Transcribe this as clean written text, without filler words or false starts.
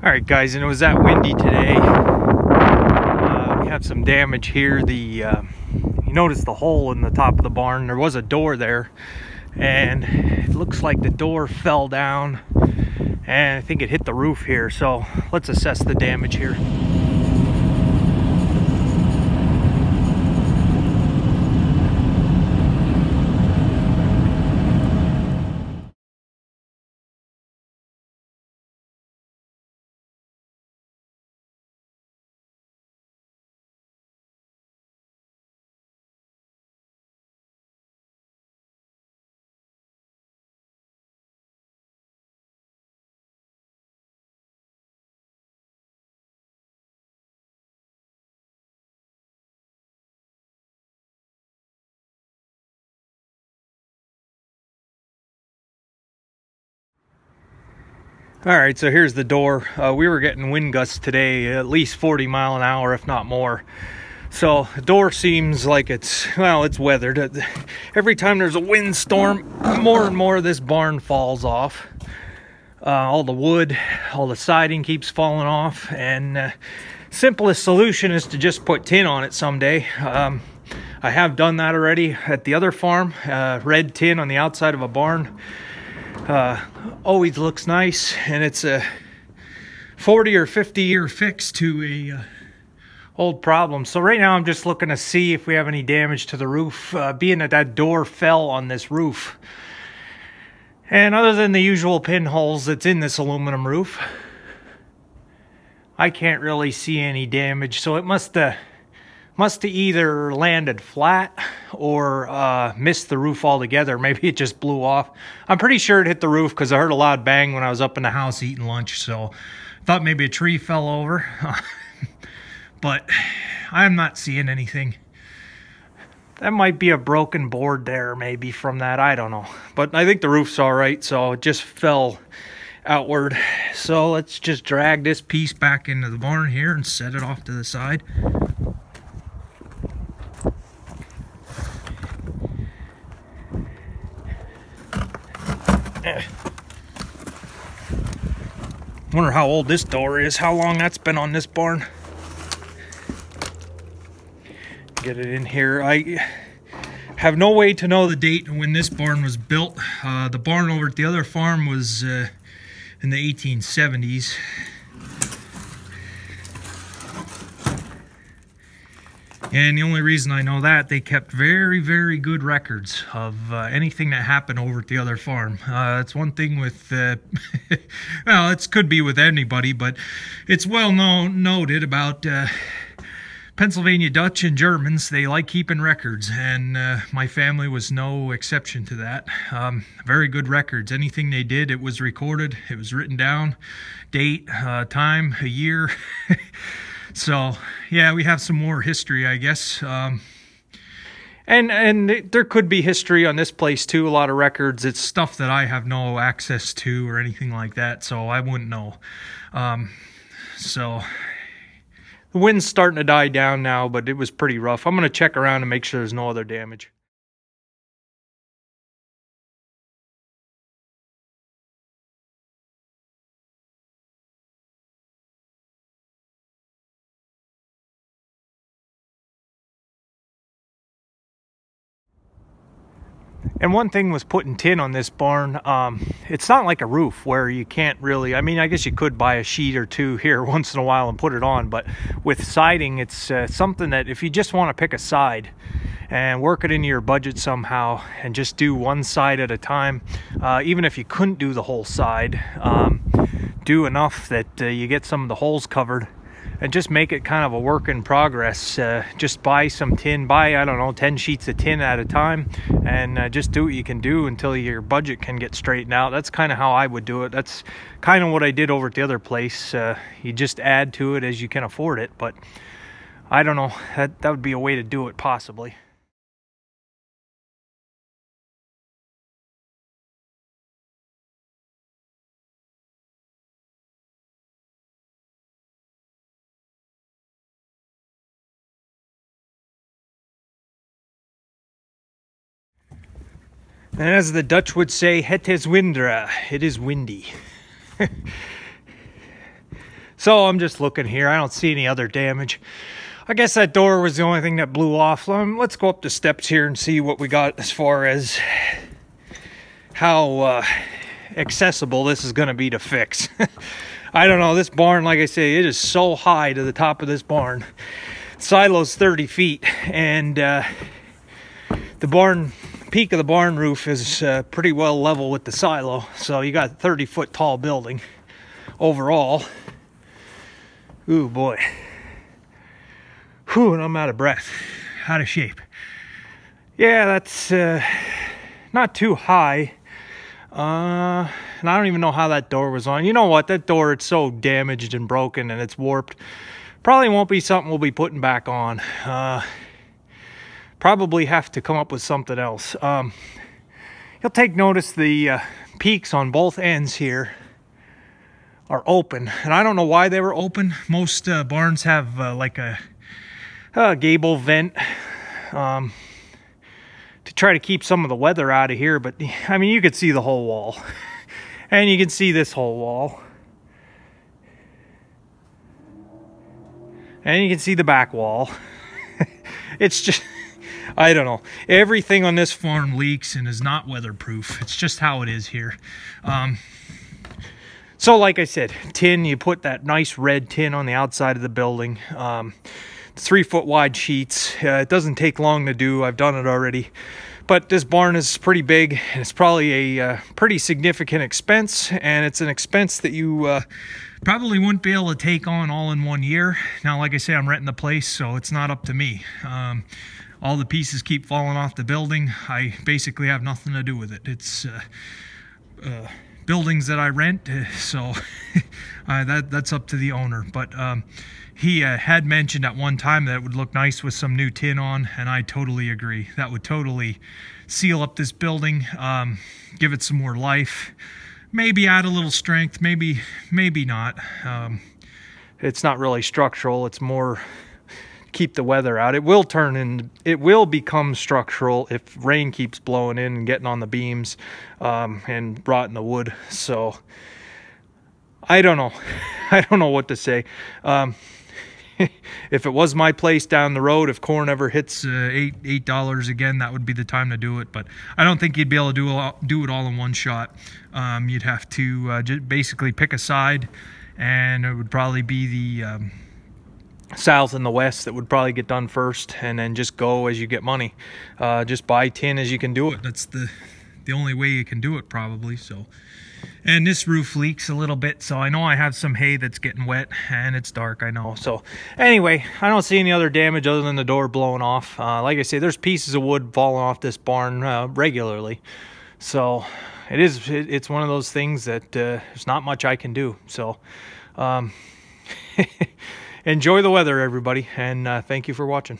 Alright guys, and it was that windy today. We have some damage here. You notice the hole in the top of the barn. There was a door there, and it looks like the door fell down, and I think it hit the roof here. So let's assess the damage here. Alright, so here's the door. We were getting wind gusts today, at least 40 mile an hour, if not more. So the door seems like it's weathered. Every time there's a windstorm, more and more of this barn falls off. All the wood, all the siding keeps falling off, and simplest solution is to just put tin on it someday. I have done that already at the other farm. Red tin on the outside of a barn. Always looks nice, and it's a 40 or 50 year fix to a old problem. So right now I'm just looking to see if we have any damage to the roof, being that door fell on this roof. And other than the usual pinholes that's in this aluminum roof, I can't really see any damage. So it must have either landed flat or missed the roof altogether. Maybe it just blew off. I'm pretty sure it hit the roof because I heard a loud bang when I was up in the house eating lunch. So I thought maybe a tree fell over. But I'm not seeing anything. That might be a broken board there maybe from that. I don't know. But I think the roof's all right. So it just fell outward. So let's just drag this piece back into the barn here and set it off to the side. Wonder how old this door is, how long that's been on this barn. Get it in here. I have no way to know the date when this barn was built. The barn over at the other farm was in the 1870s. And the only reason I know that, they kept very, very good records of anything that happened over at the other farm. It's one thing with, well, it could be with anybody, but it's well noted about Pennsylvania Dutch and Germans. They like keeping records, and my family was no exception to that. Very good records. Anything they did, it was recorded, it was written down, date, time, a year. So, yeah, we have some more history, I guess. And there could be history on this place, too. A lot of records. It's stuff that I have no access to or anything like that, so I wouldn't know. So, the wind's starting to die down now, but it was pretty rough. I'm going to check around and make sure there's no other damage. And one thing was putting tin on this barn. It's not like a roof where you can't really, I mean, I guess you could buy a sheet or two here once in a while and put it on, but with siding, it's something that if you just want to pick a side and work it into your budget somehow and just do one side at a time, even if you couldn't do the whole side, do enough that you get some of the holes covered, and just make it kind of a work in progress. Just buy some tin, I don't know, 10 sheets of tin at a time, and just do what you can do until your budget can get straightened out. That's kind of how I would do it. That's kind of what I did over at the other place. You just add to it as you can afford it, but I don't know, that would be a way to do it possibly. And as the Dutch would say, het is windra, it is windy. So I'm just looking here. I don't see any other damage. I guess that door was the only thing that blew off. Let's go up the steps here and see what we got as far as how accessible this is going to be to fix. I don't know. This barn, like I say, it is so high to the top of this barn. Silo's 30 feet, and the peak of the barn roof is pretty well level with the silo. So you got a 30-foot tall building overall. Ooh, boy. Whew, and I'm out of breath, out of shape. Yeah, that's not too high. And I don't even know how that door was on. You know what? That door, it's so damaged and broken and it's warped. Probably won't be something we'll be putting back on. Probably have to come up with something else. You'll take notice the peaks on both ends here are open. And I don't know why they were open. Most barns have like a gable vent to try to keep some of the weather out of here, but I mean, you could see the whole wall and you can see this whole wall and you can see the back wall. It's just, I don't know, everything on this farm leaks and is not weatherproof. It's just how it is here. So like I said, tin, you put that nice red tin on the outside of the building. 3-foot wide sheets. It doesn't take long to do. I've done it already. But this barn is pretty big, and it's probably a pretty significant expense, and it's an expense that you probably wouldn't be able to take on all in 1 year. Now, like I say, I'm renting the place, so it's not up to me. All the pieces keep falling off the building. I basically have nothing to do with it. It's buildings that I rent, so that's up to the owner. But he had mentioned at one time that it would look nice with some new tin on, and I totally agree. That would totally seal up this building, give it some more life, maybe add a little strength, maybe not. It's not really structural, it's more keep the weather out. It will become structural if rain keeps blowing in and getting on the beams and rotting the wood. So I don't know. I don't know what to say. If it was my place down the road, if corn ever hits $8 again, that would be the time to do it. But I don't think you'd be able to do it all in one shot. You'd have to just basically pick a side, and it would probably be the south and the west that would probably get done first, and then just go as you get money. Just buy tin as you can do it. That's the only way you can do it, probably. So, and this roof leaks a little bit, so I know I have some hay that's getting wet, and it's dark, I know. So anyway, I don't see any other damage other than the door blowing off. Like I say, there's pieces of wood falling off this barn regularly. So it's one of those things that there's not much I can do. So enjoy the weather, everybody, and thank you for watching.